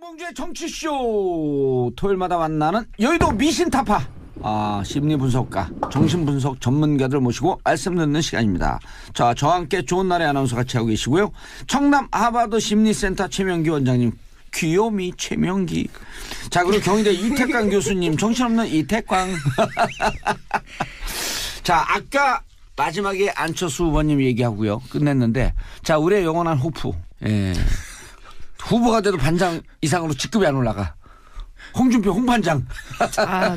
홍봉주의 정치쇼 토요일마다 만나는 여의도 미신타파 심리분석가 정신분석 전문가들 모시고 말씀 듣는 시간입니다. 자, 저와 함께 좋은 날의 아나운서 같이 하고 계시고요. 청남 하버드 심리센터 최명기 원장님, 귀요미 최명기. 자, 그리고 경희대 이태광 교수님, 정신없는 이태광. 자, 아까 마지막에 안철수 후보님 얘기하고요 끝냈는데, 자, 우리의 영원한 호프, 후보가 돼도 반장 이상으로 직급이 안 올라가. 홍준표 홍반장.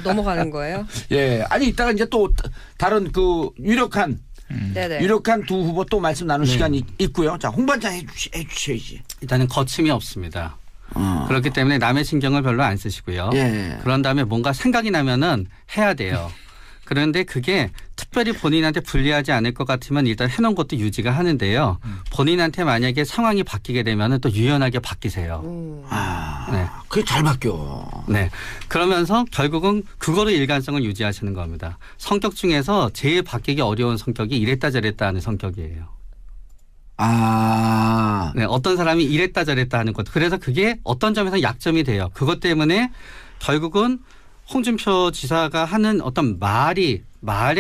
넘어가는 거예요? 예. 아니, 이따가 이제 또 다른 그 유력한 두 후보 또 말씀 나눌 시간이 있고요. 자, 홍반장 해주셔야지. 일단은 거침이 없습니다. 그렇기 때문에 남의 신경을 별로 안 쓰시고요. 예. 그런 다음에 뭔가 생각이 나면은 해야 돼요. 그런데 그게 특별히 본인한테 불리하지 않을 것 같으면 일단 해놓은 것도 유지가 하는데요. 본인한테 만약에 상황이 바뀌게 되면 또 유연하게 바뀌세요. 네. 그게 잘 바뀌어. 네. 그러면서 결국은 그거로 일관성을 유지하시는 겁니다. 성격 중에서 제일 바뀌기 어려운 성격이 이랬다 저랬다 하는 성격이에요. 네. 어떤 사람이 이랬다 저랬다 하는 것. 그래서 그게 어떤 점에서 약점이 돼요. 그것 때문에 결국은 홍준표 지사가 하는 어떤 말의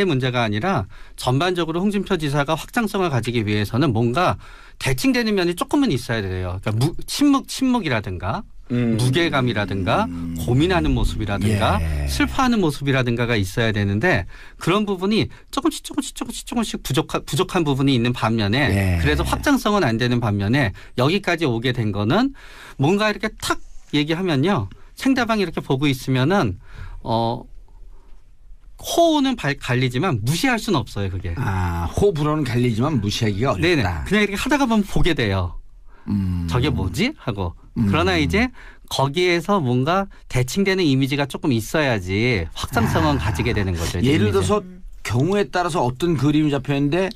문제가 아니라 전반적으로 홍준표 지사가 확장성을 가지기 위해서는 뭔가 대칭되는 면이 조금은 있어야 돼요. 그러니까 침묵이라든가 무게감이라든가 고민하는 모습이라든가 슬퍼하는 모습이라든가가 있어야 되는데 그런 부분이 조금씩 부족한 부분이 있는 반면에 그래서 확장성은 안 되는 반면에 여기까지 오게 된 거는 뭔가 이렇게 탁 얘기하면요. 상대방이 이렇게 보고 있으면은 호는 갈리지만 무시할 수는 없어요. 그게. 호불호는 갈리지만 무시하기가 어렵다. 네네. 그냥 이렇게 하다가 보면 보게 돼요. 저게 뭐지? 하고. 그러나 이제 거기에서 뭔가 대칭되는 이미지가 조금 있어야지 확장성은 가지게 되는 거죠. 예를 들어서 경우에 따라서 어떤 그림이 잡혔는데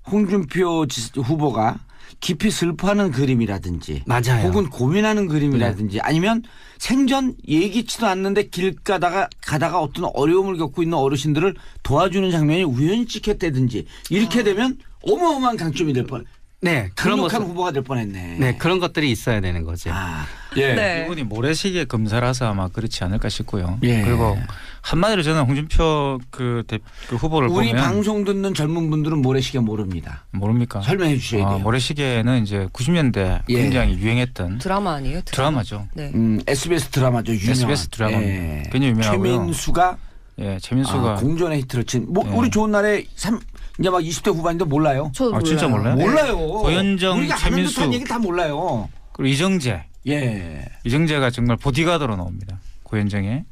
홍준표 후보가 깊이 슬퍼하는 그림이라든지 맞아요. 혹은 고민하는 그림이라든지 아니면 생전 예기치도 않는데 길 가다가 어떤 어려움을 겪고 있는 어르신들을 도와주는 장면이 우연히 찍혔다든지 이렇게 되면 어마어마한 강점이 될 뻔. 네, 강력한 후보가 될 뻔했네. 네, 그런 것들이 있어야 되는 거죠. 이분이 모래시계 검사라서 아마 그렇지 않을까 싶고요. 예. 그리고 한마디로 저는 홍준표 그 후보를 우리 보면 방송 듣는 젊은 분들은 모래시계 모릅니다. 모릅니까? 설명해 주셔야 돼요. 모래시계는 이제 90년대 굉장히 유행했던 드라마 아니에요? 드라마죠. 네. SBS 드라마죠. 유명한. SBS 드라마입니다. 굉장히 유명하고요. 최민수가 공전의 히트를 친. 우리 좋은 날에 이제 막 20대 후반인데 몰라요? 저 몰라요. 진짜 몰라요? 몰라요. 고현정, 우리가 최민수. 아는 듯한 얘기 다 몰라요. 그리고 이정재. 예. 이정재가 정말 보디가드로 나옵니다. 고현정에.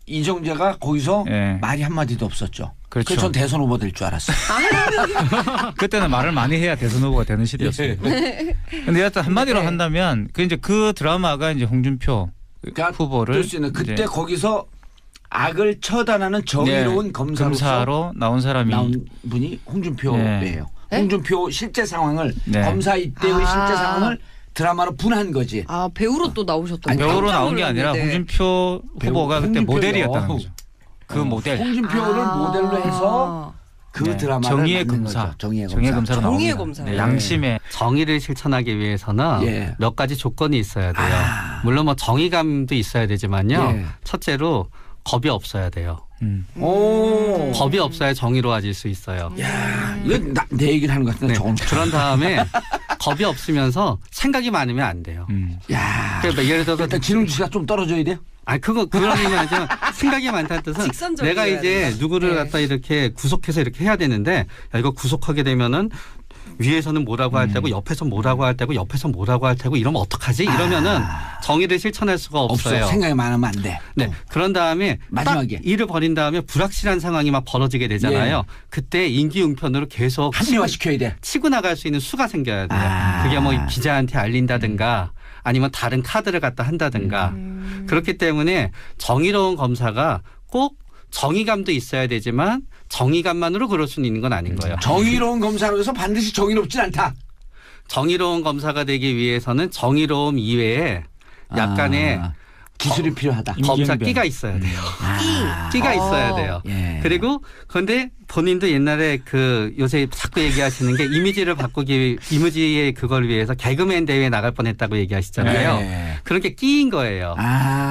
이정재가 거기서 말이 한마디도 없었죠. 그렇죠. 그래서 전 대선 후보 될 줄 알았어요. 그때는 말을 많이 해야 대선 후보가 되는 시대였어요. 근데 여하튼 한마디로 한다면 그 드라마가 이제 홍준표 후보를 수 있는 그때 거기서 악을 처단하는 정의로운 검사로 나온 사람이 분이 홍준표예요. 홍준표 실제 상황을 검사 이때의 실제 상황을 드라마로 분한 거지. 배우로 또 나오셨던 거예요? 배우로 나온 게 아니라 홍준표 후보가 그때 모델이었다는 거죠. 그 모델. 홍준표를 모델로 해서 그 드라마를 정의의 검사. 정의의 검사로 나옵니다. 양심의 정의를 실천하기 위해서는 몇 가지 조건이 있어야 돼요. 물론 뭐 정의감도 있어야 되지만요. 첫째로 겁이 없어야 돼요. 겁이 없어야 정의로워질 수 있어요. 야, 이거 내 얘기를 하는 것 같은데. 그런 다음에 겁이 없으면서 생각이 많으면 안 돼요. 야, 그러니까 예를 들어서 일단 지능주시가 좀 떨어져야 돼요. 그런 의미 아니지만 생각이 많다는 뜻은 내가 이제 누구를 갖다 이렇게 구속해서 이렇게 해야 되는데 이거 구속하게 되면은 위에서는 뭐라고 할 때고 옆에서 뭐라고 할 때고 옆에서 뭐라고 할 테고 이러면 어떡하지? 이러면은 정의를 실천할 수가 없어요. 없어. 생각이 많으면 안 돼. 네. 그런 다음에 마지막에 일을 벌인 다음에 불확실한 상황이 막 벌어지게 되잖아요. 그때 인기응변으로 계속 합리화시켜야 돼. 치고 나갈 수 있는 수가 생겨야 돼요. 그게 뭐 기자한테 알린다든가 아니면 다른 카드를 갖다 한다든가 그렇기 때문에 정의로운 검사가 꼭 정의감도 있어야 되지만 정의감만으로 그럴 수는 있는 건 아닌 거예요. 정의로운 검사로 해서 반드시 정의롭진 않다. 정의로운 검사가 되기 위해서는 정의로움 이외에 약간의 기술이 필요하다. 검사 끼가 있어야 돼요. 끼가 있어야 돼요. 그리고 그런데 본인도 옛날에 요새 자꾸 얘기하시는 게 이미지의 그걸 위해서 개그맨 대회에 나갈 뻔했다고 얘기하시잖아요. 그런 게 끼인 거예요.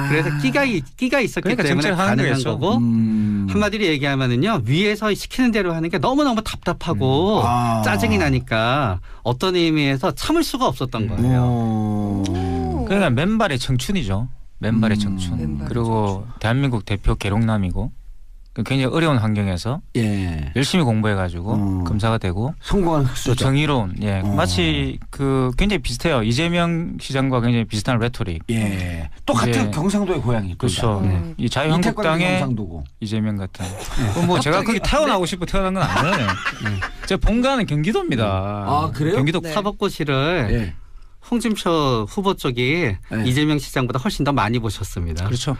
그래서 끼가 있었기 그러니까 때문에 정책을 하는 가능한 거겠죠. 거고 한마디로 얘기하면은요 위에서 시키는 대로 하는 게 너무너무 답답하고 짜증이 나니까 어떤 의미에서 참을 수가 없었던 거예요. 그러니까 맨발의 청춘이죠. 맨발의 청춘. 맨발의 그리고 대한민국 대표 계룡남이고 굉장히 어려운 환경에서 예. 열심히 공부해가지고 검사가 되고 성공한 또 흑수저. 정의로운 마치 그 굉장히 비슷해요. 이재명 시장과 굉장히 비슷한 레토릭. 예. 또 같은 이제 경상도의 고향이. 그렇죠. 이 이태광도 자유한국당의 경상도고. 이재명 같은. 뭐 제가 거기 태어나고 싶어 태어난 건 아니잖아요. 제 본가는 경기도입니다. 아, 그래요? 경기도 네. 사법고시를 예. 홍준표 후보 쪽이 이재명 시장보다 훨씬 더 많이 보셨습니다. 그렇죠.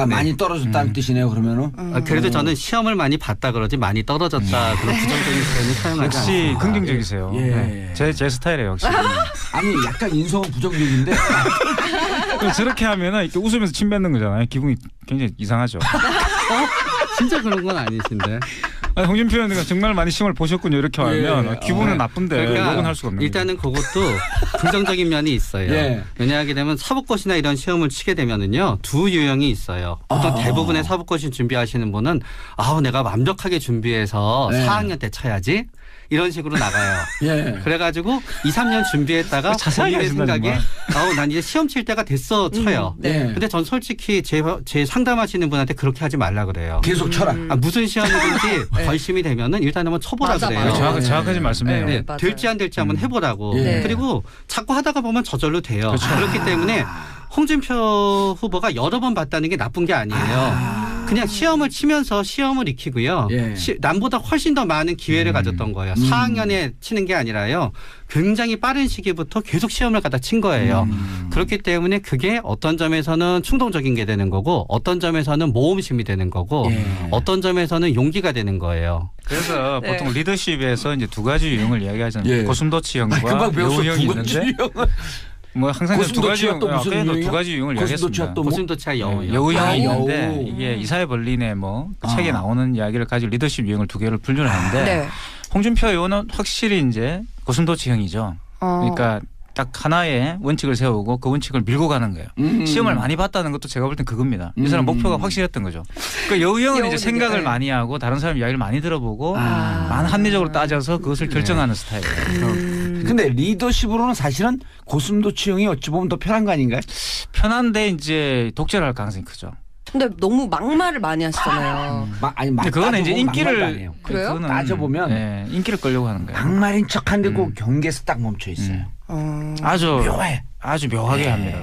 많이 떨어졌다는 뜻이네요. 그러면은. 그래도 저는 시험을 많이 봤다 그러지 많이 떨어졌다 그런 부정적인 표현을 사용하지 역시 않습니다. 긍정적이세요. 예. 네. 제 스타일이에요. 역시. 아니 약간 인성은 부정적인데. 저렇게 하면은 이렇게 웃으면서 침 뱉는 거잖아요. 기분이 굉장히 이상하죠. 진짜 그런 건 아니신데. 아니, 홍준표 의원님가 정말 많이 시험을 보셨군요. 이렇게 하면 기분은 나쁜데 욕은 할 수가 없는 거죠. 일단은 그것도 긍정적인 면이 있어요. 예. 왜냐하게 되면 사법고시나 이런 시험을 치게 되면은요 두 유형이 있어요. 보통 대부분의 사법고시 준비하시는 분은 내가 완벽하게 준비해서 4학년 때 쳐야지. 이런 식으로 나가요. 예. 그래가지고 2, 3년 준비했다가 자세하게 본인의 하신다, 생각에 난 이제 시험 칠 때가 됐어 쳐요. 네. 근데 전 솔직히 제 상담하시는 분한테 그렇게 하지 말라 그래요. 계속 쳐라. 무슨 시험이든지 결심이 되면은 일단 한번 쳐보라 맞아, 그래요. 맞아. 정확하신 말씀이에요. 네, 맞아요. 될지 안 될지 한번 해보라고. 네. 그리고 자꾸 하다가 보면 저절로 돼요. 그렇기 때문에 홍준표 후보가 여러 번 봤다는 게 나쁜 게 아니에요. 그냥 시험을 치면서 시험을 익히고요. 예. 남보다 훨씬 더 많은 기회를 가졌던 거예요. 4학년에 치는 게 아니라요. 굉장히 빠른 시기부터 계속 시험을 갖다 친 거예요. 그렇기 때문에 그게 어떤 점에서는 충동적인 게 되는 거고 어떤 점에서는 모험심이 되는 거고 어떤 점에서는 용기가 되는 거예요. 그래서 네. 보통 리더십에서 이제 두 가지 유형을 이야기하잖아요. 예. 고슴도치형과 금방 배웠어. 여우형이 두 가지 있는데 유형을. 뭐 항상 두 가지 고슴도치가 또 무슨 아까도 유형이요? 두 가지 유형을 고슴도치가 이야기했습니다. 또 뭐? 고슴도치와 여우. 여우형이 아, 있는데 여우. 이게 이사회 벌린의 그 책에 나오는 이야기를 가지고 리더십 유형을 두 개를 분류를 하는데 네. 홍준표 의원은 확실히 이제 고슴도치형이죠. 그러니까 딱 하나의 원칙을 세우고 그 원칙을 밀고 가는 거예요. 시험을 많이 봤다는 것도 제가 볼 땐 그겁니다. 이 사람 목표가 확실했던 거죠. 그러니까 여우형은 이제 생각을 네. 많이 하고 다른 사람 이야기를 많이 들어보고 많은 합리적으로 따져서 그것을 결정하는 스타일이에요. 근데 리더십으로는 사실은 고슴도치형이 어찌 보면 더 편한 거 아닌가요? 편한데 이제 독재를 할 가능성이 크죠. 근데 너무 막말을 많이 하시잖아요. 근데 그거는 이제 인기를 그래요? 그거는, 따져보면 네, 인기를 끌려고 하는 거예요. 막말인 척한데 꼭 경계에서 딱 멈춰 있어요. 아주 묘해. 아주 묘하게 합니다.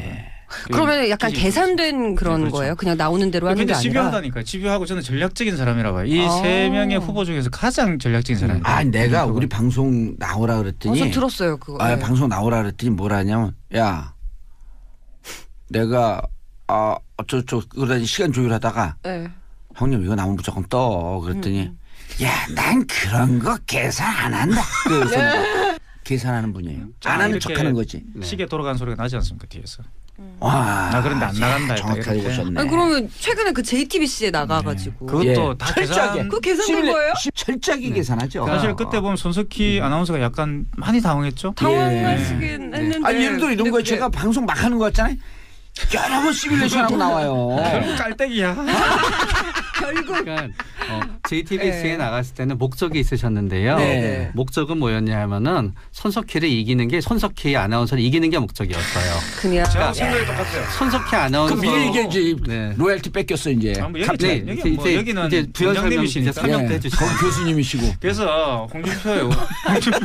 그러면 약간 계산된 그런 그렇죠. 거예요? 그냥 나오는 대로 하는 게 근데 아니라. 집요하다니까요. 집요하고 저는 전략적인 사람이라고 해요. 이 세 명의 후보 중에서 가장 전략적인 사람이에요. 내가 우리 방송 나오라 그랬더니 저 들었어요 그거. 네. 방송 나오라 그랬더니 뭐라냐면 야 내가 그러다 시간 조율하다가 네. 형님 이거 나오면 무조건 떠 그랬더니 야 난 그런 거 계산 안 한다. 그래서 계산하는 분이에요. 안 하는 이렇게 척하는 거지. 시계 돌아가는 소리가 나지 않습니까 뒤에서. 와, 그런데 안 나간다. 정확하게 이렇게. 보셨네. 아니, 그러면 최근에 그 JTBC에 나가가지고. 그것도 다 철저하게. 계산. 그거 계산된 거예요? 철저하게 계산하죠. 사실 그때 보면 손석희 아나운서가 약간 많이 당황했죠. 당황하시긴 했는데. 예를 들어 이런 거에 제가 방송 막 하는 거 같잖아요. 여러 번 시뮬레이션하고 나와요. 결국 깔때기야. 그러니까 JTBC에 네. 나갔을 때는 목적이 있으셨는데요. 네. 목적은 뭐였냐 하면은 손석희를 이기는 게 손석희 아나운서를 이기는 게 목적이었어요. 그냥. 제가 생각이 똑같아요. 손석희 아나운서. 그 미리 얘기해야지. 네. 로얄티 뺏겼어 이제. 여기 네, 여기는 이제 부연 설명 이제 부장님이시니까. 설명도 해주시고. 거기 교수님이시고. 그래서 홍준표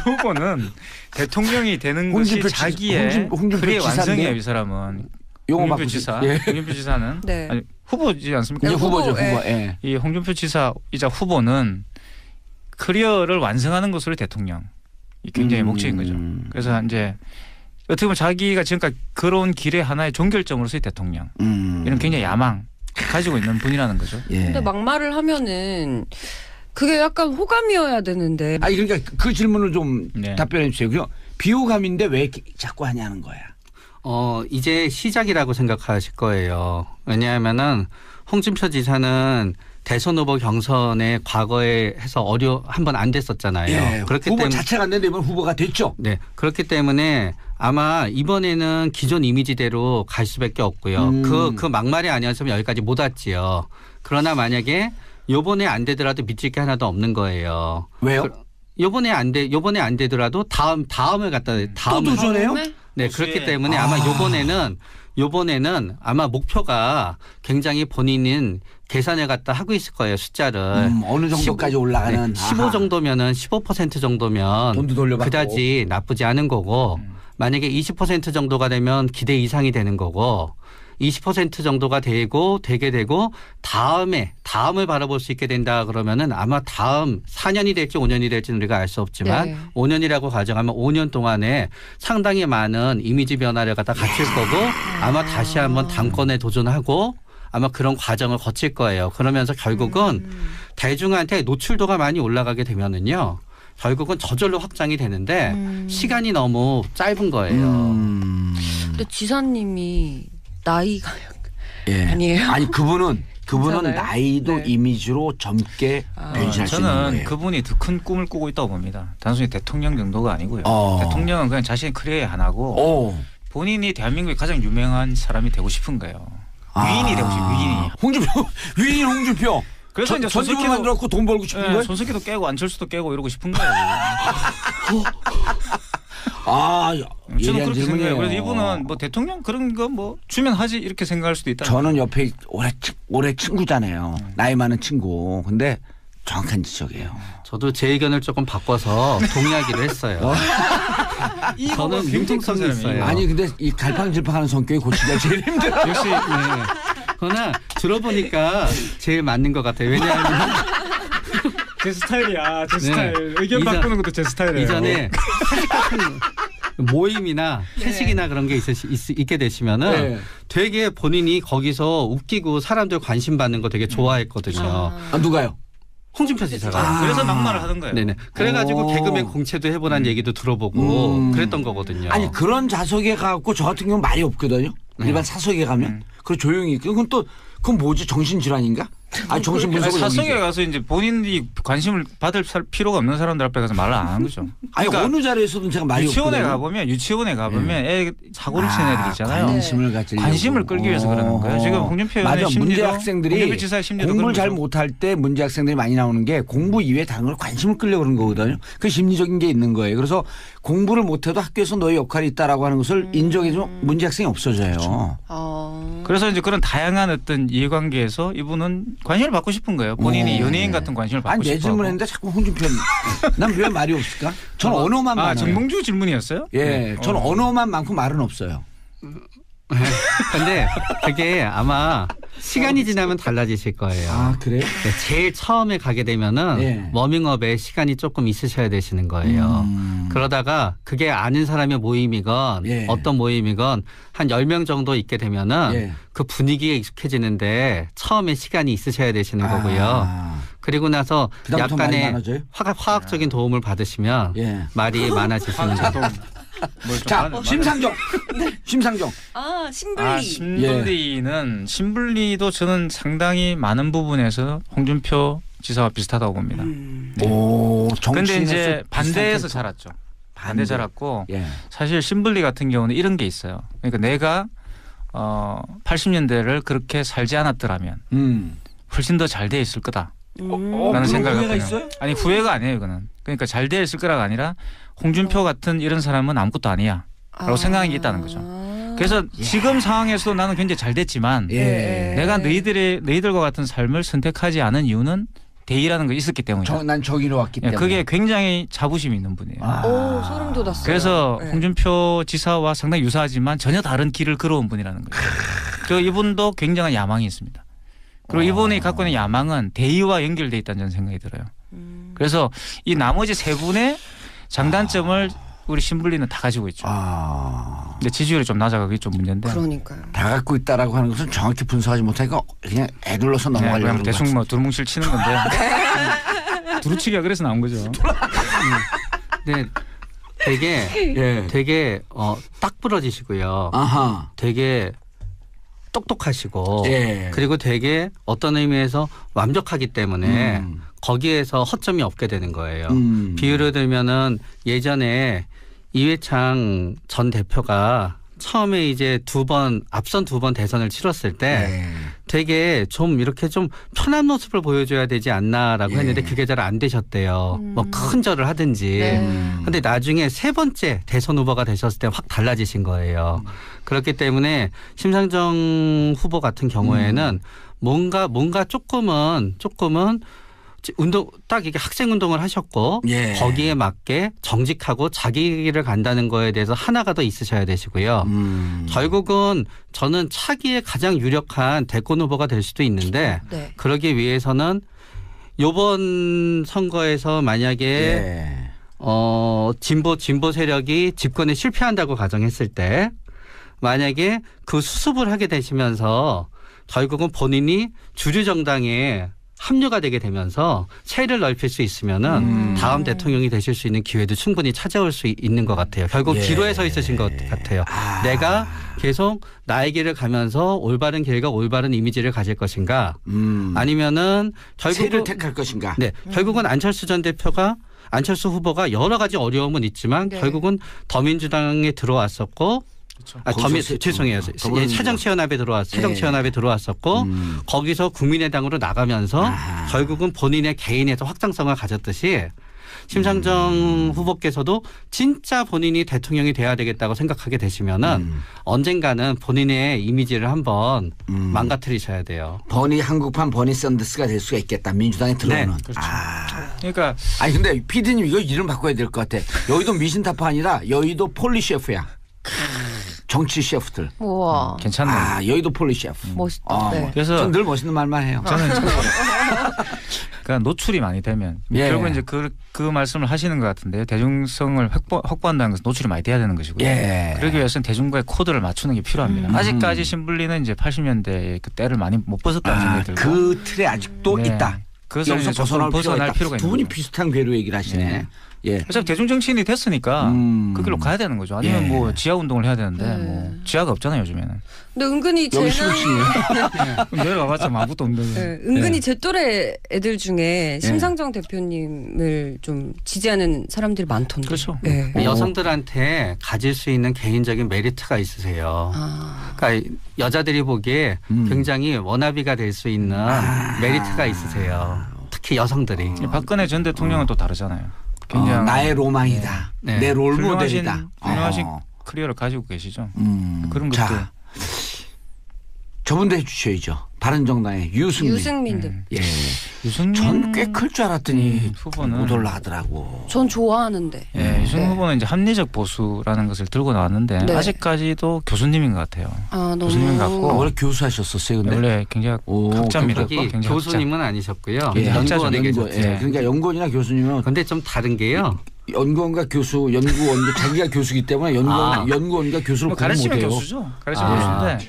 후보는 대통령이 되는 것이 홍준표 자기의 홍준표 그의 지사인데? 완성이에요. 이 사람은. 용어 홍준표 바꾸지. 지사. 예. 홍준표 지사는 네. 아니, 후보지 않습니까? 이제 후보죠, 후보, 후보. 예. 이 홍준표 지사이자 후보는 커리어를 완성하는 것으로 대통령. 이 굉장히 목적인 거죠. 그래서 이제 어떻게 보면 자기가 지금까지 걸어온 길의 하나의 종결점으로서의 대통령. 이런 굉장히 야망 가지고 있는 분이라는 거죠. 예. 근데 막말을 하면은 그게 약간 호감이어야 되는데. 아니 그러니까 그 질문을 좀 네. 답변해 주세요. 비호감인데 왜 이렇게 자꾸 하냐는 거야. 이제 시작이라고 생각하실 거예요. 왜냐하면은 홍준표 지사는 대선 후보 경선에 과거에 해서 한번 안 됐었잖아요. 예, 그렇기 후보 때문에 자체가 안 됐는데 이번 후보가 됐죠. 네. 그렇기 때문에 아마 이번에는 기존 이미지대로 갈 수밖에 없고요. 그 막말이 아니었으면 여기까지 못 왔지요. 그러나 만약에 요번에 안 되더라도 믿을 게 하나도 없는 거예요. 왜요? 요번에 안 되더라도 다음을 갖다 또 도전해요? 네, 그렇기 때문에 아마 요번에는 아마 목표가 굉장히 본인은 계산을 갖다 하고 있을 거예요. 숫자를. 어느 정도까지 올라가는. 15 정도면은 15% 정도면 돈도 돌려받고. 그다지 나쁘지 않은 거고 만약에 20% 정도가 되면 기대 이상이 되는 거고 20% 정도가 되게 되고 다음을 바라볼 수 있게 된다 그러면은 아마 다음 4년이 될지 5년이 될지는 우리가 알 수 없지만 네. 5년이라고 가정하면 5년 동안에 상당히 많은 이미지 변화를 갖다 갖출 거고 아마 다시 한번 당권에 도전하고 아마 그런 과정을 거칠 거예요. 그러면서 결국은 대중한테 노출도가 많이 올라가게 되면은요. 결국은 저절로 확장이 되는데 시간이 너무 짧은 거예요. 근데 지사님이 나이가 예. 아니에요? 아니 그분은 괜찮아요? 나이도 네. 이미지로 젊게 변신할 수 있는 저는 거예요. 그분이 더 큰 꿈을 꾸고 있다고 봅니다. 단순히 대통령 정도가 아니고요. 어. 대통령은 그냥 자신의 커리어의 하나고 오. 본인이 대한민국의 가장 유명한 사람이 되고 싶은 거예요. 위인이 되고 싶어요. 위인이. 홍준표 위인 홍준표. 그래서 이제 전집을 만들었고 돈 벌고 싶은 거예요? 손석희도 깨고 안철수도 깨고 이러고 싶은 거예요. 저는 저는 그렇게 생각해요. 그래서 이분은 뭐 대통령 그런 거 뭐 주면 하지 이렇게 생각할 수도 있다. 저는 옆에 오래 친구잖아요. 나이 많은 친구. 근데 정확한 지적이에요. 저도 제 의견을 조금 바꿔서 동의하기로 했어요. 저는 융통성이 있어요. 아니 근데 이 갈팡질팡하는 성격이 고치기가 제일 힘들어. 역시 그러나 들어보니까 제일 맞는 것 같아요. 왜냐하면 제 스타일이야. 제 네. 스타일. 의견 이전- 바꾸는 것도 제 스타일이에요. 이전에 회식 같은 모임이나 회식이나 그런 게 있게 되시면은 네. 되게 본인이 거기서 웃기고 사람들 관심 받는 거 되게 좋아했거든요. 누가요? 홍준표 지사가. 그래서 막말을 하던 거예요. 네네. 그래가지고 오. 개그맨 공채도 해보라는 얘기도 들어보고 그랬던 거거든요. 아니 그런 자석에 가고 저 같은 경우는 말이 없거든요. 일반 사석에 가면 그리고 조용히 그건 뭐지 정신질환인가? 아니 정신분석을 사석에 여기서. 가서 이제 본인이 관심을 받을 필요가 없는 사람들 앞에 가서 말을 안 하는 거죠. 아니 그러니까 어느 자리에서든 제가 말이 유치원에 없거든요. 가보면 애 사고를 치는 애들 있잖아요. 관심을 가지려고. 관심을 끌기 위해서 그러는 거예요. 지금 홍준표 의원의 맞아. 심리도 문제 학생들이 홍준표 지사의 심리도 공부를 그런 잘 거죠. 못할 때 문제 학생들이 많이 나오는 게 공부 이외에 다른 걸 관심을 끌려고 그런 거거든요. 그 심리적인 게 있는 거예요. 그래서 공부를 못해도 학교에서 너의 역할이 있다라고 하는 것을 인정해주면 문제 학생이 없어져요. 그래서 이제 그런 다양한 어떤 이해관계에서 이분은 관심을 받고 싶은 거예요. 본인이 연예인 같은 관심을 받고 아니 내 싶어. 질문했는데 자꾸 홍준표 난 왜 말이 없을까? 저는 언어만 많아요. 정몽주 질문이었어요? 예, 저는 언어만 많고 말은 없어요. 근데 그게 아마 시간이 지나면 달라지실 거예요. 아 그래요? 네, 제일 처음에 가게 되면은 예. 워밍업에 시간이 조금 있으셔야 되시는 거예요. 그러다가 그게 아는 사람의 모임이건 예. 어떤 모임이건 한 10명 정도 있게 되면은 예. 그 분위기에 익숙해지는데 처음에 시간이 있으셔야 되시는 거고요. 아, 그리고 나서 그다음부터 말이 약간의 많아져요? 화학적인 도움을 받으시면 예. 말이 많아지시는 거죠. 자 심상정, 심상정. 신블리. 신블리는 신블리도 저는 상당히 많은 부분에서 홍준표 지사와 비슷하다고 봅니다. 오 그런데 정치인에서 이제 반대에서 비슷한 자랐죠. 반대. 반대 자랐고 예. 사실 신블리 같은 경우는 이런 게 있어요. 그러니까 내가 80년대를 그렇게 살지 않았더라면 훨씬 더 잘 돼 있을 거다. 라는 생각을 후회가 갖고요. 있어요? 아니 후회가 아니에요. 이거는. 그러니까 잘 돼 있을 거라가 아니라 홍준표 같은 이런 사람은 아무것도 아니야. 라고 생각한 게 있다는 거죠. 그래서 지금 상황에서도 나는 굉장히 잘 됐지만 예. 내가 너희들과 같은 삶을 선택하지 않은 이유는 대의라는 게 있었기 때문이다. 난 저기로 왔기 예, 때문에. 그게 굉장히 자부심이 있는 분이에요. 오, 소름 돋았어요. 그래서 네. 홍준표 지사와 상당히 유사하지만 전혀 다른 길을 걸어온 분이라는 거예요. 저 이분도 굉장한 야망이 있습니다. 그리고 이분이 갖고 있는 야망은 대의와 연결돼 있다는 저는 생각이 들어요. 그래서 이 나머지 세 분의 장단점을 우리 신불리는 다 가지고 있죠. 근데 지지율이 좀 낮아가기 좀 문제인데. 그러니까요. 다 갖고 있다라고 하는 것은 정확히 분석하지 못하니까 그냥 애둘러서 넘어가려고 그냥 하는 대충 것 뭐 두루뭉실 치는 건데. 두루치기가 그래서 나온 거죠. 네. 되게 딱 부러지시고요. 아하. 되게 똑똑하시고 예. 그리고 되게 어떤 의미에서 완벽하기 때문에 거기에서 허점이 없게 되는 거예요. 비유를 들면은 예전에 이회창 전 대표가 처음에 이제 앞선 두 번 대선을 치렀을 때 되게 좀 이렇게 좀 편한 모습을 보여줘야 되지 않나라고 했는데 그게 잘 안 되셨대요. 뭐 큰 절을 하든지. 근데 나중에 세 번째 대선 후보가 되셨을 때 확 달라지신 거예요. 그렇기 때문에 심상정 후보 같은 경우에는 뭔가 조금은 운동 딱 이게 학생 운동을 하셨고 거기에 맞게 정직하고 자기 길을 간다는 거에 대해서 하나가 더 있으셔야 되시고요. 결국은 저는 차기에 가장 유력한 대권 후보가 될 수도 있는데 그러기 위해서는 이번 선거에서 만약에 진보 세력이 집권에 실패한다고 가정했을 때 만약에 그 수습을 하게 되시면서 결국은 본인이 주류 정당에 합류가 되게 되면서 세를 넓힐 수 있으면은 다음 대통령이 되실 수 있는 기회도 충분히 찾아올 수 있는 것 같아요. 결국 기로에 서 있으신 것 같아요. 내가 계속 나의 길을 가면서 올바른 길과 올바른 이미지를 가질 것인가 아니면은 세를 택할 것인가. 네, 결국은 안철수 후보가 여러 가지 어려움은 있지만 결국은 더민주당에 들어왔었고 죄송해요. 새정치연합에 들어왔었고 거기서 국민의당으로 나가면서 결국은 본인의 개인에서 확장성을 가졌듯이 심상정 후보께서도 진짜 본인이 대통령이 돼야 되겠다고 생각하게 되시면은 언젠가는 본인의 이미지를 한번 망가뜨리셔야 돼요. 한국판 버니 샌더스가 될 수가 있겠다. 민주당에 들어오는. 네, 그렇죠. 그러니까 아니 근데 PD님 이거 이름 바꿔야 될 것 같아. 여의도 미신타파 아니라 여의도 폴리 셰프야. 정치 셰프들. 우와. 괜찮네. 여의도 폴리 셰프. 멋있다. 네. 그래서 전 늘 멋있는 말만 해요. 저는 그러니까 노출이 많이 되면 결국 이제 그 말씀을 하시는 것 같은데요. 대중성을 확보한다는 것은 노출이 많이 돼야 되는 것이고요. 그러기 위해서는 대중과의 코드를 맞추는 게 필요합니다. 아직까지 신불리는 이제 80년대의 그 때를 많이 못 벗었다는 생각이 들고 그 틀에 아직도 있다. 그것을 이제 벗어날 필요가 있는 두 분이 거죠. 비슷한 궤로 얘기를 하시네. 어차피 대중 정치인이 됐으니까 그 길로 가야 되는 거죠. 아니면 뭐 지하 운동을 해야 되는데 뭐 지하가 없잖아요 요즘에는. 근데 은근히 제 내려가봤자 아무것도 없는데. 은근히 제 또래 애들 중에 심상정 대표님을 좀 지지하는 사람들이 많던데. 그렇죠. 여성들한테 가질 수 있는 개인적인 메리트가 있으세요. 그러니까 여자들이 보기에 굉장히 워너비가 될 수 있는 메리트가 있으세요. 특히 여성들이. 박근혜 전 대통령은 또 다르잖아요. 굉장히 나의 로망이다. 내 롤모델이다. 훌륭하신 커리어를 가지고 계시죠. 그런 것도. 자, 저분도 해주셔야죠. 바른정당의 유승민 대표. 전 꽤 클 줄 알았더니 후보는 못 올라가더라고. 전 좋아하는데. 유승민 후보는 이제 합리적 보수라는 것을 들고 나왔는데 아직까지도 교수님인 것 같아요. 교수님 같고 원래 교수하셨었어요, 근데 원래 굉장히 학자입니다. 굉장히 교수님은 아니셨고요. 연구원에 계셨어요. 그러니까 연구원이나 교수님은 근데 좀 다른 게요. 연구원과 교수, 연구원 자기가 교수기 때문에 연구원과 교수를 구분 가르치면 못해요. 교수죠. 가르치면 교수인데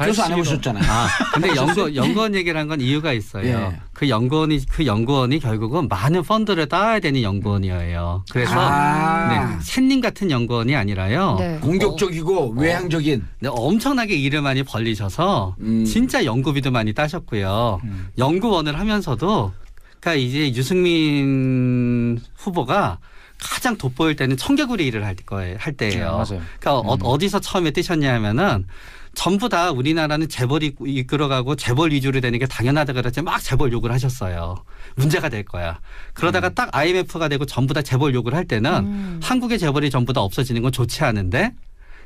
교수 안 해보셨잖아요. 근데 연구원 얘기를 한 건 이유가 있어요. 그 연구원이 결국은 많은 펀드를 따야 되는 연구원이에요. 그래서 샌님 같은 연구원이 아니라요. 공격적이고 외향적인. 엄청나게 일을 많이 벌리셔서 진짜 연구비도 많이 따셨고요. 연구원을 하면서도 그러니까 이제 유승민 후보가 가장 돋보일 때는 청개구리 일을 할 때예요. 맞아요. 그러니까 어디서 처음에 뜨셨냐 하면은 전부 다 우리나라는 재벌이 이끌어가고 재벌 위주로 되는 게 당연하다 그랬지 막 재벌 욕을 하셨어요. 문제가 될 거야. 그러다가 딱 IMF가 되고 전부 다 재벌 욕을 할 때는 한국의 재벌이 전부 다 없어지는 건 좋지 않은데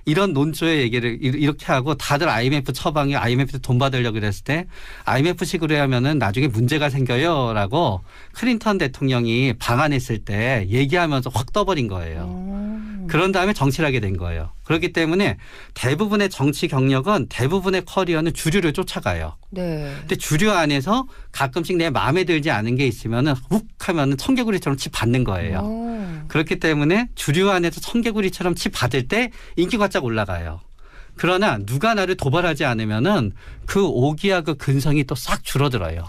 이런 논조의 얘기를 이렇게 하고 다들 IMF 처방에 IMF 돈 받으려고 그랬을 때 IMF식으로 하면은 나중에 문제가 생겨요라고 클린턴 대통령이 방한했을 때 얘기하면서 확 떠버린 거예요. 그런 다음에 정치를 하게 된 거예요. 그렇기 때문에 대부분의 정치 경력은 대부분의 커리어는 주류를 쫓아가요. 근데 주류 안에서 가끔씩 내 마음에 들지 않은 게 있으면은 훅 하면은 청개구리처럼 치 받는 거예요. 그렇기 때문에 주류 안에서 청개구리처럼 치 받을 때 인기가 쫙 올라가요. 그러나 누가 나를 도발하지 않으면은 그 오기와 그 근성이 또 싹 줄어들어요.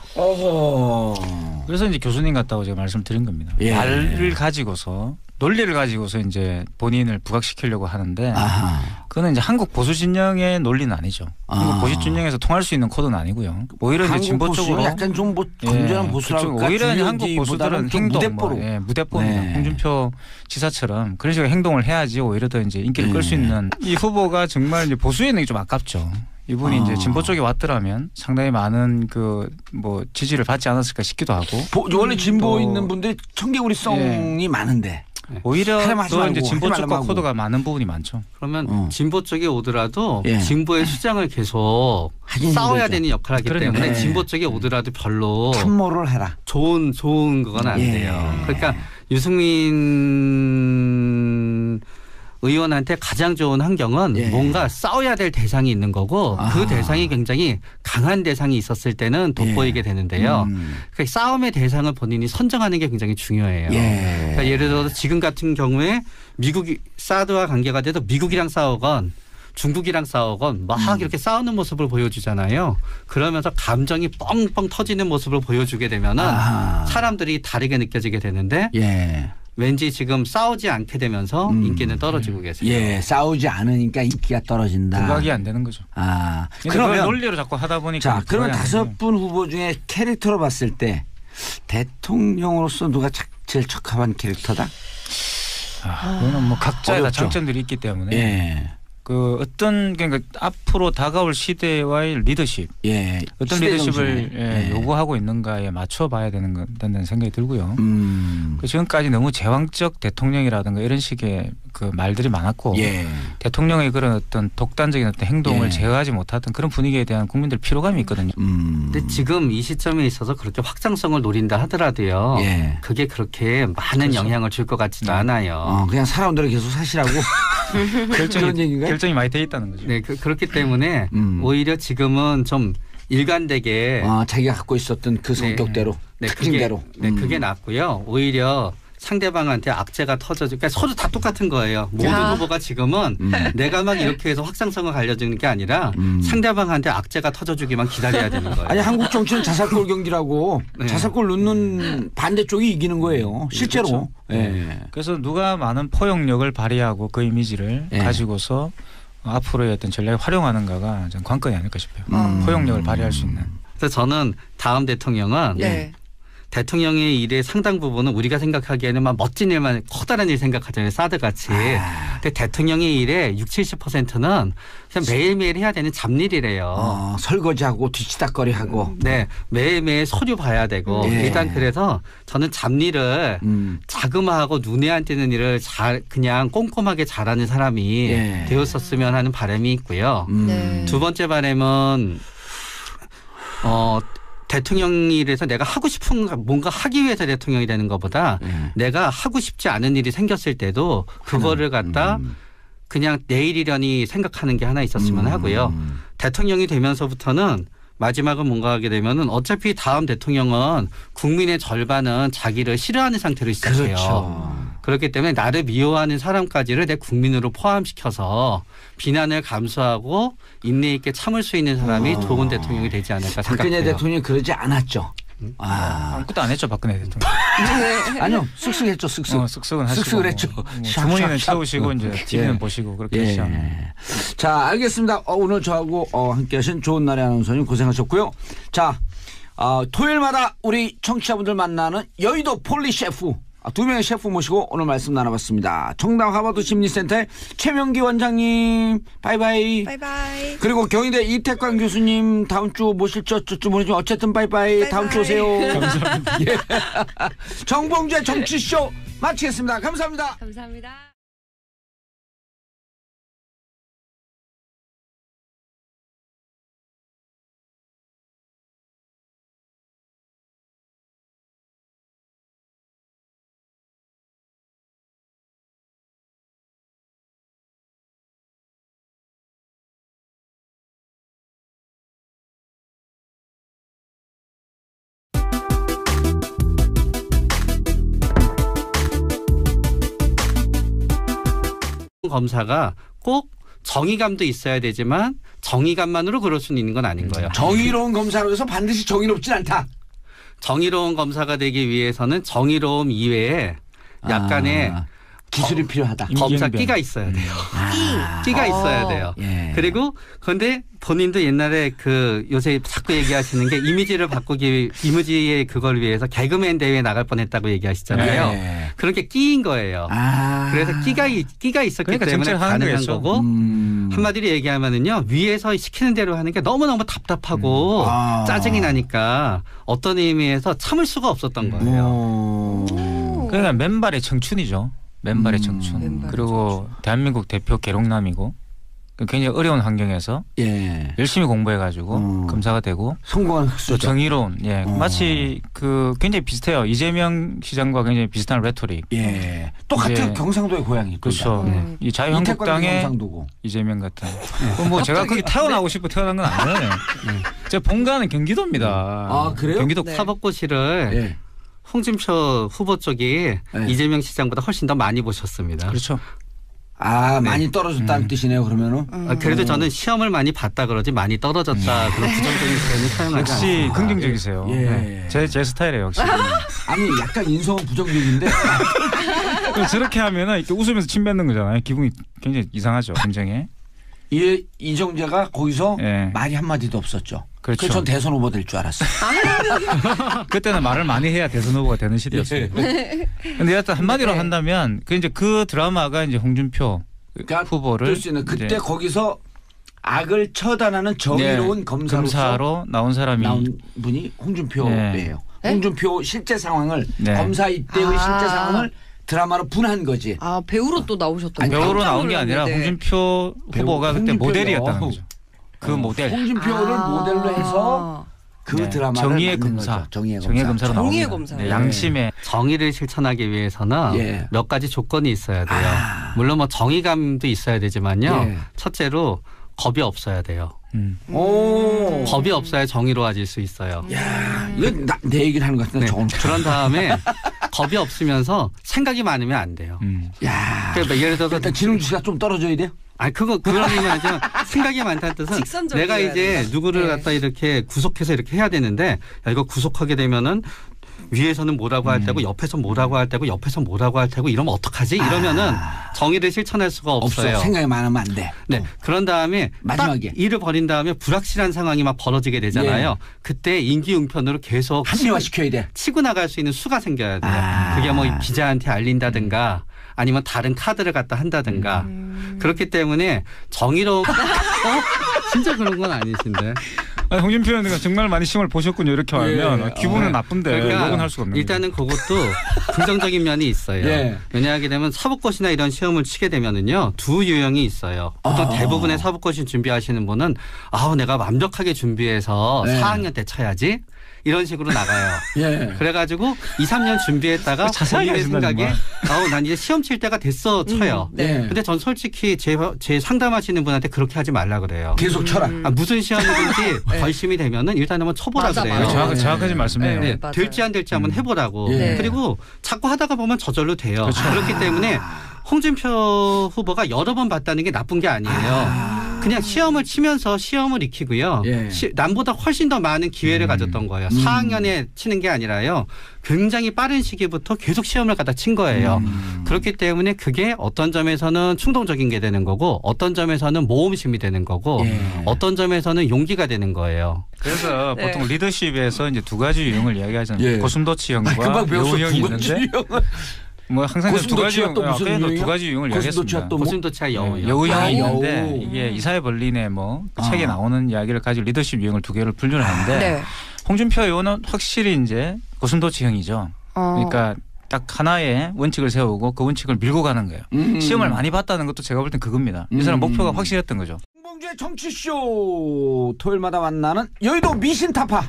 그래서 이제 교수님 같다고 제가 말씀드린 겁니다. 말을 가지고서 논리를 가지고서 이제 본인을 부각시키려고 하는데 아하. 그거는 이제 한국 보수 진영의 논리는 아니죠. 한국 보수 진영에서 통할 수 있는 코드는 아니고요. 오히려 이제 진보 한국 쪽으로 보수는 약간 좀 뭐 건전한 보수랄까. 오히려 이제 한국 보수들은 행동, 무대뽀로. 무대뽀입니다. 네. 홍준표 지사처럼 그런 식으로 행동을 해야지 오히려 더 이제 인기를 끌 수 있는 이 후보가 정말 이제 보수에는 좀 아깝죠. 이분이 이제 진보 쪽에 왔더라면 상당히 많은 그 뭐 지지를 받지 않았을까 싶기도 하고. 원래 진보 또 있는 분들이 청개구리성이 많은데. 오히려 하지 또 이제 말고, 진보 하지 쪽과 말라고. 코드가 많은 부분이 많죠. 그러면 진보 쪽에 오더라도 예. 진보의 수장을 계속 하긴 싸워야 힘들죠. 되는 역할을 하기 그러니까. 때문에 네. 진보 쪽에 오더라도 별로 참모를 해라. 좋은 그건 안 예. 돼요. 그러니까 유승민 의원한테 가장 좋은 환경은 예. 뭔가 싸워야 될 대상이 있는 거고 아하. 그 대상이 굉장히 강한 대상이 있었을 때는 돋보이게 되는데요. 그러니까 싸움의 대상을 본인이 선정하는 게 굉장히 중요해요. 예. 그러니까 예를 들어서 지금 같은 경우에 미국이 사드와 관계가 돼도 미국이랑 싸우건 중국이랑 싸우건 막 이렇게 싸우는 모습을 보여주잖아요. 그러면서 감정이 뻥뻥 터지는 모습을 보여주게 되면은 아하. 사람들이 다르게 느껴지게 되는데 예. 왠지 지금 싸우지 않게 되면서 인기는 떨어지고 계세요. 예. 싸우지 않으니까 인기가 떨어진다. 부각이 안 되는 거죠. 아. 그러면 그러면 논리로 자꾸 하다 보니까 자, 그러면 부각이 안 되죠. 5분 후보 중에 캐릭터로 봤을 때 대통령으로서 누가 제일 적합한 캐릭터다? 그거는 뭐 각자의 다 어렵죠. 장점들이 있기 때문에 예. 그 어떤 그러니까 앞으로 다가올 시대와의 리더십 예. 어떤 시대 리더십을 정신에. 예, 요구하고 있는가에 맞춰봐야 된다는 생각이 들고요. 그 지금까지 너무 제왕적 대통령이라든가 이런 식의 그 말들이 많았고 예. 대통령의 그런 어떤 독단적인 어떤 행동을 예. 제어하지 못하던 그런 분위기에 대한 국민들 피로감이 있거든요. 근데 지금 이 시점에 있어서 그렇게 확장성을 노린다 하더라도요. 예. 그게 그렇게 많은 영향을 줄 것 같지도 않아요. 그냥 살아온 대로 계속 사시라고 그런 얘기인가요? 결정이 많이 돼 있다는 거죠. 네, 그렇기 때문에 오히려 지금은 좀 일관되게 자기가 갖고 있었던 그 성격대로 특징대로. 그게 낫고요. 오히려 상대방한테 악재가 터져지고 그러니까 서로 다 똑같은 거예요. 모든 후보가 지금은 내가 막 이렇게 해서 확장성을 알려주는 게 아니라 상대방한테 악재가 터져주기만 기다려야 되는 거예요. 아니 한국 정치는 자살골 경기라고 네. 자살골 넣는 반대쪽이 이기는 거예요. 실제로. 그렇죠. 예. 그래서 누가 많은 포용력을 발휘하고 그 이미지를 예. 가지고서 앞으로의 어떤 전략을 활용하는가가 전 관건이 아닐까 싶어요. 포용력을 발휘할 수 있는. 그래서 저는 다음 대통령은 네. 대통령의 일의 상당 부분은 우리가 생각하기에는 막 멋진 일만 커다란 일 생각하잖아요. 사드 같이. 근데 대통령의 일의 60~70%는 그냥 매일매일 해야 되는 잡일이래요. 설거지하고 뒤치다거리하고. 네, 매일매일 서류 봐야 되고 예. 일단 그래서 저는 잡일을 자그마하고 눈에 안 띄는 일을 그냥 꼼꼼하게 잘하는 사람이 예. 되었었으면 하는 바람이 있고요. 네. 두 번째 바람은 대통령 일에서 내가 하고 싶은 뭔가 하기 위해서 대통령이 되는 것보다 내가 하고 싶지 않은 일이 생겼을 때도 그거를 갖다 그냥 내일이려니 생각하는 게 하나 있었으면 하고요. 대통령이 되면서부터는 마지막은 뭔가 하게 되면은 어차피 다음 대통령은 국민의 절반은 자기를 싫어하는 상태로 시작해요. 그렇죠. 그렇기 때문에 나를 미워하는 사람까지를 내 국민으로 포함시켜서 비난을 감수하고 인내 있게 참을 수 있는 사람이 좋은 대통령이 되지 않을까 박근혜 생각해요. 대통령이 그러지 않았죠. 아무것도 안 했죠 박근혜 대통령. 아니요. 쓱쓱했죠. 쓱쓱. 쓱쓱은 하시고. 쓱쓱을 했죠. 주머니는 샥샥샥. 채우시고 이제 TV는 예. 보시고 그렇게 예. 하시잖아요. 자, 알겠습니다. 오늘 저하고 함께하신 좋은 날의 아나운서님 고생하셨고요. 자, 토요일마다 우리 청취자분들 만나는 여의도 폴리 셰프. 두 명의 셰프 모시고 오늘 말씀 나눠봤습니다. 청담 하버드 심리센터의 최명기 원장님, 바이바이. 바이바이. 그리고 경희대 이태광 교수님 다음 주 모실 줄 모르지만 어쨌든 바이바이. 다음 주 오세요. 감사합니다. 예. 정봉주의 정치쇼 마치겠습니다. 감사합니다. 감사합니다. 검사가 꼭 정의감도 있어야 되지만 정의감만으로 그럴 수는 있는 건 아닌 거예요. 정의로운 검사로 해서 반드시 정의롭진 않다. 정의로운 검사가 되기 위해서는 정의로움 이외에 약간의 기술이 필요하다. 검사 임기응변. 끼가 있어야 돼요. 아. 끼가 있어야 돼요. 예. 그리고 근데 본인도 옛날에 그 요새 자꾸 얘기하시는 게 이미지를 바꾸기 이미지의 그걸 위해서 개그맨 대회에 나갈 뻔했다고 얘기하시잖아요. 예. 그런 게 끼인 거예요. 아. 그래서 끼가 있었기 그러니까 때문에 정책하는 가능한 거겠죠. 거고 한마디로 얘기하면은요 위에서 시키는 대로 하는 게 너무너무 답답하고 아. 짜증이 나니까 어떤 의미에서 참을 수가 없었던 거예요. 오. 그러니까 맨발의 청춘이죠. 맨발의 청춘. 맨발의 그리고 대한민국 대표 계룡남이고 굉장히 어려운 환경에서 예. 열심히 공부해가지고 검사가 되고 성공한 또 흑수저. 정의로운 예 마치 그 굉장히 비슷해요. 이재명 시장과 굉장히 비슷한 레토릭. 예. 똑같은 이제- 경상도의 고향이. 그렇죠. 네. 이 이태권의 자유한국당의 경상도고. 이재명 같은. 뭐 제가 거기 태어나고 싶고 태어난 건 아니에요. 제가 본가는 경기도입니다. 아, 그래요? 경기도 네. 사법고시를 예. 홍준표 후보 쪽이 네. 이재명 시장보다 훨씬 더 많이 보셨습니다. 그렇죠. 아, 많이 떨어졌다는 뜻이네요, 그러면은. 그래도 저는 시험을 많이 봤다 그러지 많이 떨어졌다 그런 부정적인 표현을 사용하지 역시 않습니다. 긍정적이세요. 예. 네. 제 스타일이에요, 역시. 아니, 약간 인성은 부정적인데. 저렇게 하면은 이렇게 웃으면서 침 뱉는 거잖아요. 기분이 굉장히 이상하죠, 감정에. 이정재가 거기서 예. 말이 한마디도 없었죠. 그렇죠. 그래서 전 대선 후보 될 줄 알았어요. 그때는 말을 많이 해야 대선 후보가 되는 시대였어요. 근데 여하튼 한마디로 네. 한다면 그 드라마가 이제 홍준표 그러니까 후보를 뜰 수 있는 그때 이제 거기서 악을 처단하는 정의로운 네, 검사로서 검사로 나온 사람이 나온 분이 홍준표예요. 네. 홍준표 실제 상황을 네. 검사 이때의 아. 실제 상황을 드라마로 분한 거지. 아 배우로 또 나오셨던 아니, 거예요? 배우로 깜짝 나온 게 아니라 놀랐는데. 홍준표 후보가 그때 홍준표요. 모델이었다는 거죠. 그 모델. 홍준표를 아. 모델로 해서 그 네. 드라마를 정의의 만든 검사. 거죠. 정의의 정의의 검사. 검사로 정의의 나옵니다. 검사. 네, 양심의 정의를 실천하기 위해서는 예. 몇 가지 조건이 있어야 돼요. 아. 물론 뭐 정의감도 있어야 되지만요. 예. 첫째로 겁이 없어야 돼요. 오. 겁이 없어야 정의로워질 수 있어요. 야, 이거 내 얘기를 하는 것 같은데 네. 저건 그런 다음에 겁이 없으면서 생각이 많으면 안 돼요. 야. 그러니까 예를 들어서 일단 지능주시가 좀 떨어져야 돼요. 아니 그런 의미 아니죠. 생각이 많다는 뜻은 직선적이어야 내가 이제 된다. 누구를 네. 갖다 이렇게 구속해서 이렇게 해야 되는데 야, 이거 구속하게 되면은 위에서는 뭐라고 할 테고 옆에서 뭐라고 할 테고 옆에서 뭐라고 할 테고 이러면 어떡하지? 이러면은 정의를 실천할 수가 없어요. 없어. 생각이 많으면 안 돼. 네. 그런 다음에 마지막에. 딱 일을 벌인 다음에 불확실한 상황이 막 벌어지게 되잖아요. 그때 인기응변으로 계속 합리화시켜야 돼. 치고 나갈 수 있는 수가 생겨야 돼요. 아. 그게 뭐 기자한테 알린다든가 아니면 다른 카드를 갖다 한다든가 그렇기 때문에 정의로운 진짜 그런 건 아니신데. 아니, 홍준표 의원가 정말 많이 시험을 보셨군요. 이렇게 하면 기분은 나쁜데 욕은 할 수가 없는 거죠. 일단은 그것도 긍정적인 면이 있어요. 예. 왜냐하게 되면 사법고시나 이런 시험을 치게 되면은요 두 유형이 있어요. 보통 대부분의 사법고시 준비하시는 분은 내가 완벽하게 준비해서 네. 4학년 때 쳐야지 이런 식으로 나가요. 예. 그래가지고 2, 3년 준비했다가 자세하게 본인의 하신다, 생각에 난 이제 시험 칠 때가 됐어 쳐요. 네. 근데 전 솔직히 제 상담하시는 분한테 그렇게 하지 말라 그래요. 계속 쳐라. 무슨 시험이든지 결심이 되면은 일단 한번 쳐보라 맞아, 그래요. 맞아. 정확하지 말씀해요. 네. 네, 맞아요. 될지 안 될지 한번 해보라고. 네. 그리고 자꾸 하다가 보면 저절로 돼요. 그렇기 때문에 홍준표 후보가 여러 번 봤다는 게 나쁜 게 아니에요. 그냥 시험을 치면서 시험을 익히고요. 예. 남보다 훨씬 더 많은 기회를 가졌던 거예요. 4학년에 치는 게 아니라요. 굉장히 빠른 시기부터 계속 시험을 갖다 친 거예요. 그렇기 때문에 그게 어떤 점에서는 충동적인 게 되는 거고 어떤 점에서는 모험심이 되는 거고 예. 어떤 점에서는 용기가 되는 거예요. 그래서 네. 보통 리더십에서 이제 두 가지 유형을 이야기하잖아요. 예. 고슴도치형과 금방 배웠어. 여우형이 두 가지 있는데 유형을. 뭐 항상 두 가지 고슴도치가 또 무슨 아까도 유형이요? 두 가지 유형을 고슴도치가 이야기했습니다. 또 뭐? 고슴도치와 여우요. 여우형이 아, 있는데 여우. 이게 이사회 벌린의 뭐그 책에 나오는 이야기를 가지고 리더십 유형을 두 개를 분류를 하는데 네. 홍준표 의원은 확실히 이제 고슴도치형이죠. 그러니까 딱 하나의 원칙을 세우고 그 원칙을 밀고 가는 거예요. 시험을 많이 봤다는 것도 제가 볼 땐 그겁니다. 이 사람 목표가 확실했던 거죠. 홍봉주의 정치쇼 토요일마다 만나는 여의도 미신타파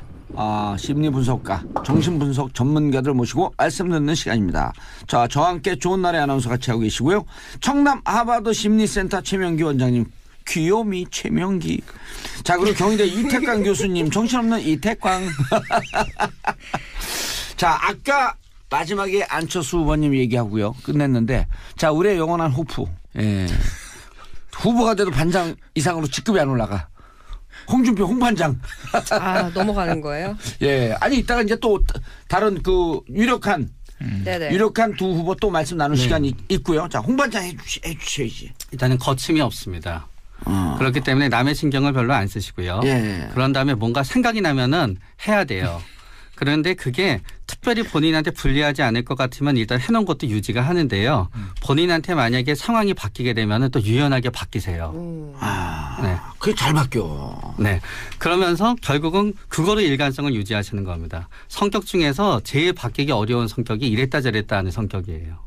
심리분석가 정신분석 전문가들 모시고 말씀 듣는 시간입니다. 자, 저와 함께 좋은 날의 아나운서 같이 하고 계시고요. 청남 하버드 심리센터 최명기 원장님 귀요미 최명기. 자, 그리고 경희대 이태광 교수님 정신없는 이태광. 자, 아까 마지막에 안철수 후보님 얘기하고요 끝냈는데 자, 우리의 영원한 호프. 예. 후보가 돼도 반장 이상으로 직급이 안 올라가. 홍준표 홍반장. 넘어가는 거예요? 예. 아니 이따가 이제 또 다른 그 유력한 네네. 유력한 두 후보 또 말씀 나눌 네. 시간이 있고요. 자, 홍반장 해주셔야지. 일단은 거침이 없습니다. 그렇기 때문에 남의 신경을 별로 안 쓰시고요. 예. 그런 다음에 뭔가 생각이 나면은 해야 돼요. 그런데 그게 특별히 본인한테 불리하지 않을 것 같으면 일단 해놓은 것도 유지가 하는데요. 본인한테 만약에 상황이 바뀌게 되면 또 유연하게 바뀌세요. 네. 그게 잘 바뀌어. 네. 그러면서 결국은 그거로 일관성을 유지하시는 겁니다. 성격 중에서 제일 바뀌기 어려운 성격이 이랬다 저랬다 하는 성격이에요.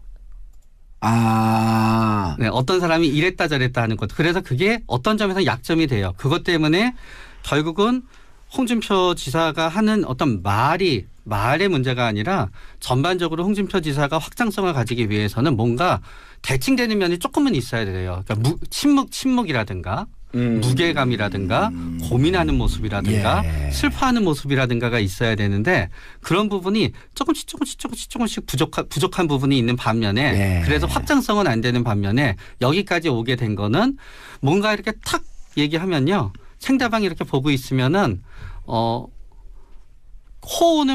아. 네. 어떤 사람이 이랬다 저랬다 하는 것. 그래서 그게 어떤 점에서 약점이 돼요. 그것 때문에 결국은 홍준표 지사가 하는 어떤 말의 문제가 아니라 전반적으로 홍준표 지사가 확장성을 가지기 위해서는 뭔가 대칭되는 면이 조금은 있어야 돼요. 그러니까 침묵이라든가 무게감이라든가 고민하는 모습이라든가 예. 슬퍼하는 모습이라든가가 있어야 되는데 그런 부분이 조금씩 부족한 부분이 있는 반면에 예. 그래서 확장성은 안 되는 반면에 여기까지 오게 된 거는 뭔가 이렇게 탁 얘기하면요. 상대방이 이렇게 보고 있으면은 호는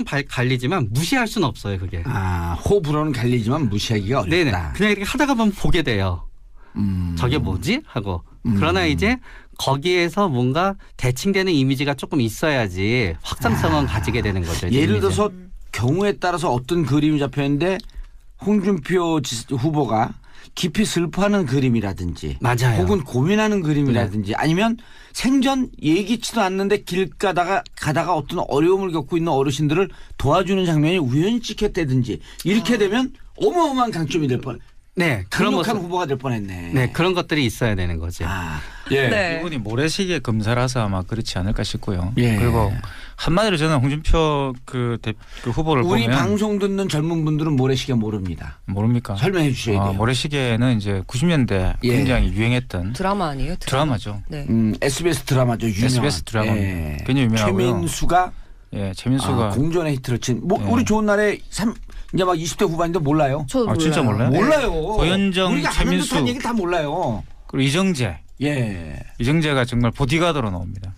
갈리지만 무시할 수는 없어요. 그게. 아, 호불호는 갈리지만 무시하기가 어렵다. 네네. 그냥 이렇게 하다가 보면 보게 돼요. 저게 뭐지? 하고. 그러나 이제 거기에서 뭔가 대칭되는 이미지가 조금 있어야지 확장성은 가지게 되는 거죠. 예를 이미지. 들어서 경우에 따라서 어떤 그림이 잡혔는데 홍준표 후보가 깊이 슬퍼하는 그림이라든지 맞아요. 혹은 고민하는 그림이라든지 아니면 생전 예기치도 않는데 길 가다가 어떤 어려움을 겪고 있는 어르신들을 도와주는 장면이 우연히 찍혔다든지 이렇게 되면 어마어마한 강점이 될 뻔. 네. 그런 강력한 모습. 후보가 될 뻔했네. 네. 그런 것들이 있어야 되는 거죠. 아, 예. 네. 이분이 모래시계 검사라서 아마 그렇지 않을까 싶고요. 예. 그리고 한마디로 저는 홍준표 그 후보를 우리 보면 방송 듣는 젊은 분들은 모래시계 모릅니다. 모릅니까? 설명해 주셔야 돼요. 모래시계는 이제 90년대 예. 굉장히 유행했던 드라마 아니에요? 드라마죠. 네. SBS 드라마죠. 유명한. SBS 드라마 예. 굉장히 유명하고요. 최민수가 최민수가 공전의 히트를 친. 예. 우리 좋은 날에 이제 막 20대 후반인데 몰라요. 저 몰라요. 진짜 몰라요? 몰라요. 고현정, 우리가 아는 최민수. 듯한 얘기 다 몰라요. 그리고 이정재 예. 이정재가 정말 보디가드로 나옵니다.